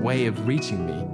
way of reaching me.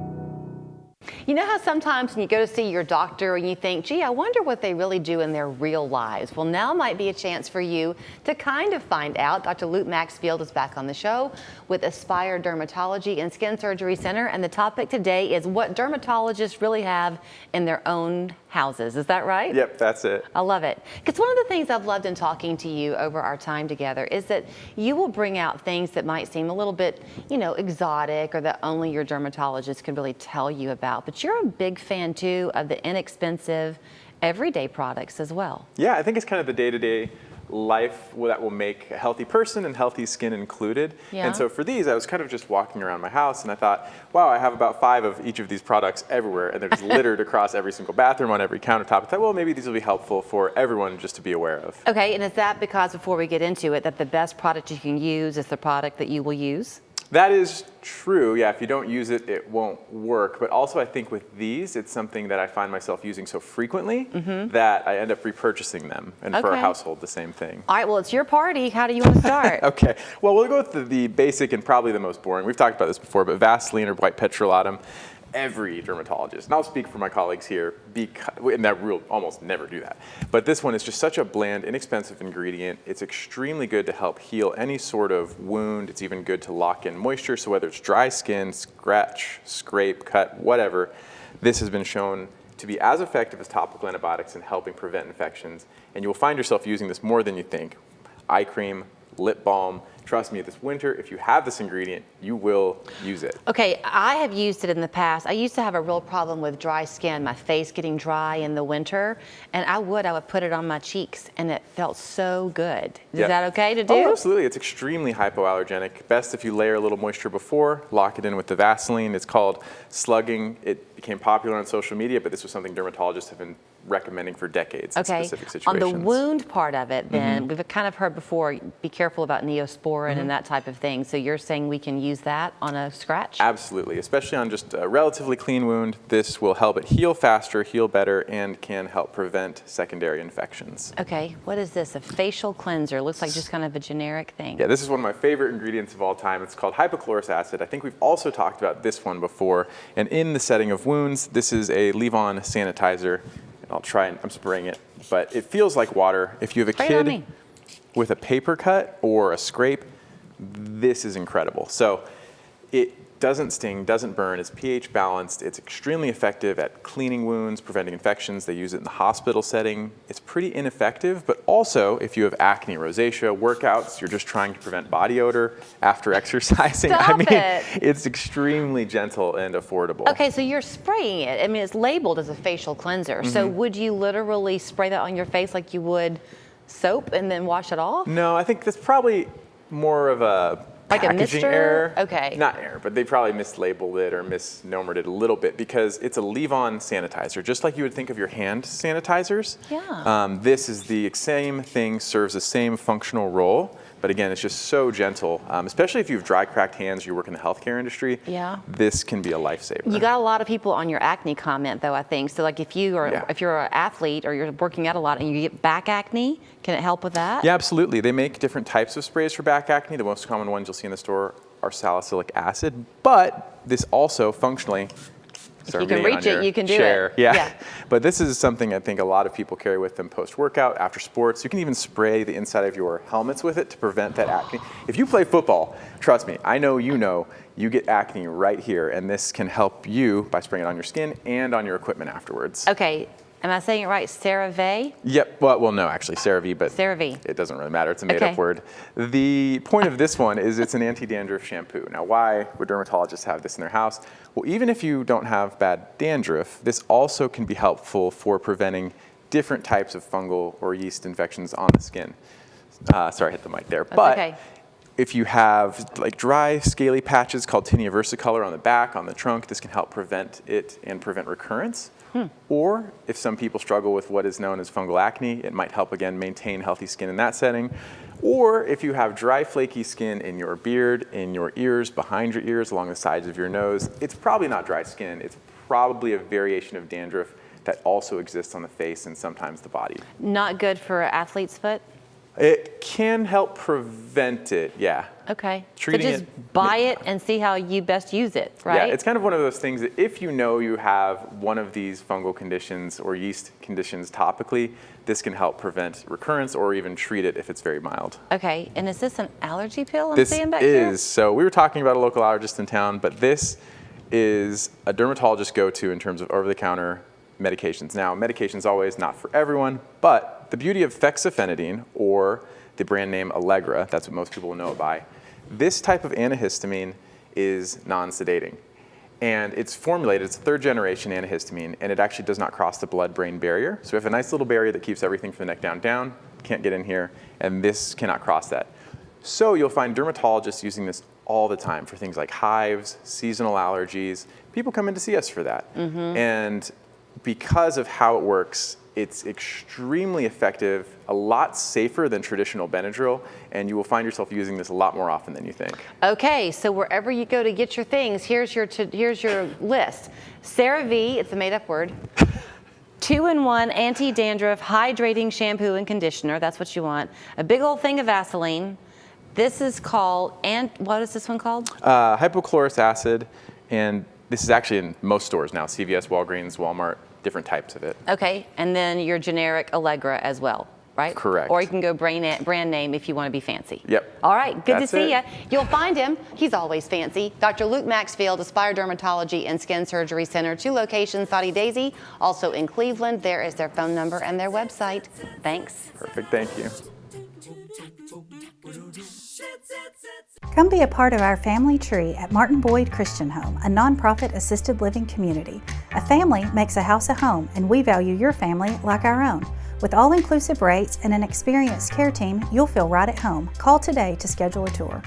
You know how sometimes when you go to see your doctor and you think, gee, I wonder what they really do in their real lives? Well, now might be a chance for you to kind of find out. Dr. Luke Maxfield is back on the show with Aspire Dermatology and Skin Surgery Center, and the topic today is what dermatologists really have in their own houses. Is that right? Yep, that's it. I love it. Because one of the things I've loved in talking to you over our time together is that you will bring out things that might seem a little bit, you know, exotic or that only your dermatologist can really tell you about. But you're a big fan too of the inexpensive, everyday products as well. Yeah, I think it's kind of the day-to-day life that will make a healthy person and healthy skin included. Yeah. And so for these, I was kind of just walking around my house and I thought, wow, I have about 5 of each of these products everywhere, and they're just littered across every single bathroom, on every countertop. I thought, well, maybe these will be helpful for everyone just to be aware of. Okay, and is that because, before we get into it, that the best product you can use is the product that you will use? That is true. Yeah, if you don't use it, it won't work. But also I think with these, it's something that I find myself using so frequently that I end up repurchasing them. And for our household, the same thing. All right, well, it's your party. How do you want to start? Okay, well, we'll go with the basic and probably the most boring. We've talked about this before, but Vaseline or white petrolatum. Every dermatologist, and I'll speak for my colleagues here, and that rule almost never do that. But this one is just such a bland, inexpensive ingredient. It's extremely good to help heal any sort of wound. It's even good to lock in moisture. So whether it's dry skin, scratch, scrape, cut, whatever, this has been shown to be as effective as topical antibiotics in helping prevent infections. And you will find yourself using this more than you think. Eye cream, lip balm. Trust me, this winter, if you have this ingredient, you will use it. Okay, I have used it in the past. I used to have a real problem with dry skin, my face getting dry in the winter, and I would put it on my cheeks, and it felt so good. Is that okay to do? Oh, absolutely. It's extremely hypoallergenic. Best if you layer a little moisture before, lock it in with the Vaseline. It's called slugging. It became popular on social media, but this was something dermatologists have been recommending for decades in specific situations. On the wound part of it, then, we've kind of heard before, be careful about neosporin and that type of thing. So you're saying we can use that on a scratch? Absolutely, especially on just a relatively clean wound. This will help it heal faster, heal better, and can help prevent secondary infections. Okay, what is this? A facial cleanser? Looks like just kind of a generic thing. Yeah, this is one of my favorite ingredients of all time. It's called hypochlorous acid. I think we've also talked about this one before. And in the setting of wounds, this is a leave-on sanitizer. I'll try and I'm spraying it, but it feels like water. If you have a kid with a paper cut or a scrape, this is incredible. So it doesn't sting, doesn't burn, it's pH balanced, it's extremely effective at cleaning wounds, preventing infections. They use it in the hospital setting. It's pretty ineffective, but also if you have acne, rosacea, workouts, you're just trying to prevent body odor after exercising. It's extremely gentle and affordable. Okay, so you're spraying it. I mean, it's labeled as a facial cleanser. So would you literally spray that on your face like you would soap and then wash it off? No, I think that's probably more of a packaging error. Okay. Not error, but they probably mislabeled it or misnomered it a little bit because it's a leave-on sanitizer, just like you would think of your hand sanitizers. Yeah. This is the same thing, serves the same functional role, but again, it's just so gentle, especially if you have dry, cracked hands, you work in the healthcare industry. Yeah. This can be a lifesaver. You got a lot of people on your acne comment, though, I think. So, like, if you're an athlete or you're working out a lot and you get back acne, can it help with that? Yeah, absolutely. They make different types of sprays for back acne. The most common ones you'll see in the store are salicylic acid, but this also functionally, if you can reach it, you can do it. Yeah. But this is something I think a lot of people carry with them post-workout, after sports. You can even spray the inside of your helmets with it to prevent that acne. If you play football, trust me, I know you get acne right here, and this can help you by spraying it on your skin and on your equipment afterwards. Okay. Am I saying it right? CeraVe? Yep. Well, no, actually, CeraVe, but CeraVe. It doesn't really matter. It's a made-up word. The point of this one is it's an anti-dandruff shampoo. Now, why would dermatologists have this in their house? Well, even if you don't have bad dandruff, this also can be helpful for preventing different types of fungal or yeast infections on the skin. Sorry, I hit the mic there. But if you have like dry, scaly patches called tinea versicolor on the back, on the trunk, this can help prevent it and prevent recurrence. Or if some people struggle with what is known as fungal acne, it might help again maintain healthy skin in that setting. Or if you have dry, flaky skin in your beard, in your ears, behind your ears, along the sides of your nose, it's probably not dry skin. It's probably a variation of dandruff that also exists on the face and sometimes the body. Not good for an athlete's foot? It can help prevent it, yeah. Okay. Treating so just it- buy it and see how you best use it, right? Yeah, it's kind of one of those things that if you know you have one of these fungal conditions or yeast conditions topically, this can help prevent recurrence or even treat it if it's very mild. Okay, and is this an allergy pill I'm This seeing back here? is, so we were talking about a local allergist in town, but this is a dermatologist go-to in terms of over-the-counter medications. Now, medication's always not for everyone, but the beauty of fexofenadine, or the brand name Allegra, that's what most people will know it by, this type of antihistamine is non-sedating. And it's formulated, it's a third generation antihistamine, and it actually does not cross the blood-brain barrier. So we have a nice little barrier that keeps everything from the neck down, can't get in here, and this cannot cross that. So you'll find dermatologists using this all the time for things like hives, seasonal allergies. People come in to see us for that. And because of how it works, it's extremely effective, a lot safer than traditional Benadryl, and you will find yourself using this a lot more often than you think. Okay, so wherever you go to get your things, here's your list. CeraVe, it's a made-up word. 2-in-1 anti-dandruff hydrating shampoo and conditioner. That's what you want. A big old thing of Vaseline. This is called, and what is this one called? Hypochlorous acid, and this is actually in most stores now, CVS, Walgreens, Walmart, different types of it. Okay, and then your generic Allegra as well, right? Correct. Or you can go brand name if you want to be fancy. Yep. All right, good That's to see you. it. You'll find him. He's always fancy. Dr. Luke Maxfield, Aspire Dermatology and Skin Surgery Center, 2 locations, Saudi Daisy, also in Cleveland. There is their phone number and their website. Thanks. Perfect, thank you. Come be a part of our family tree at Martin Boyd Christian Home, a nonprofit assisted living community. A family makes a house a home, and we value your family like our own. With all-inclusive rates and an experienced care team, you'll feel right at home. Call today to schedule a tour.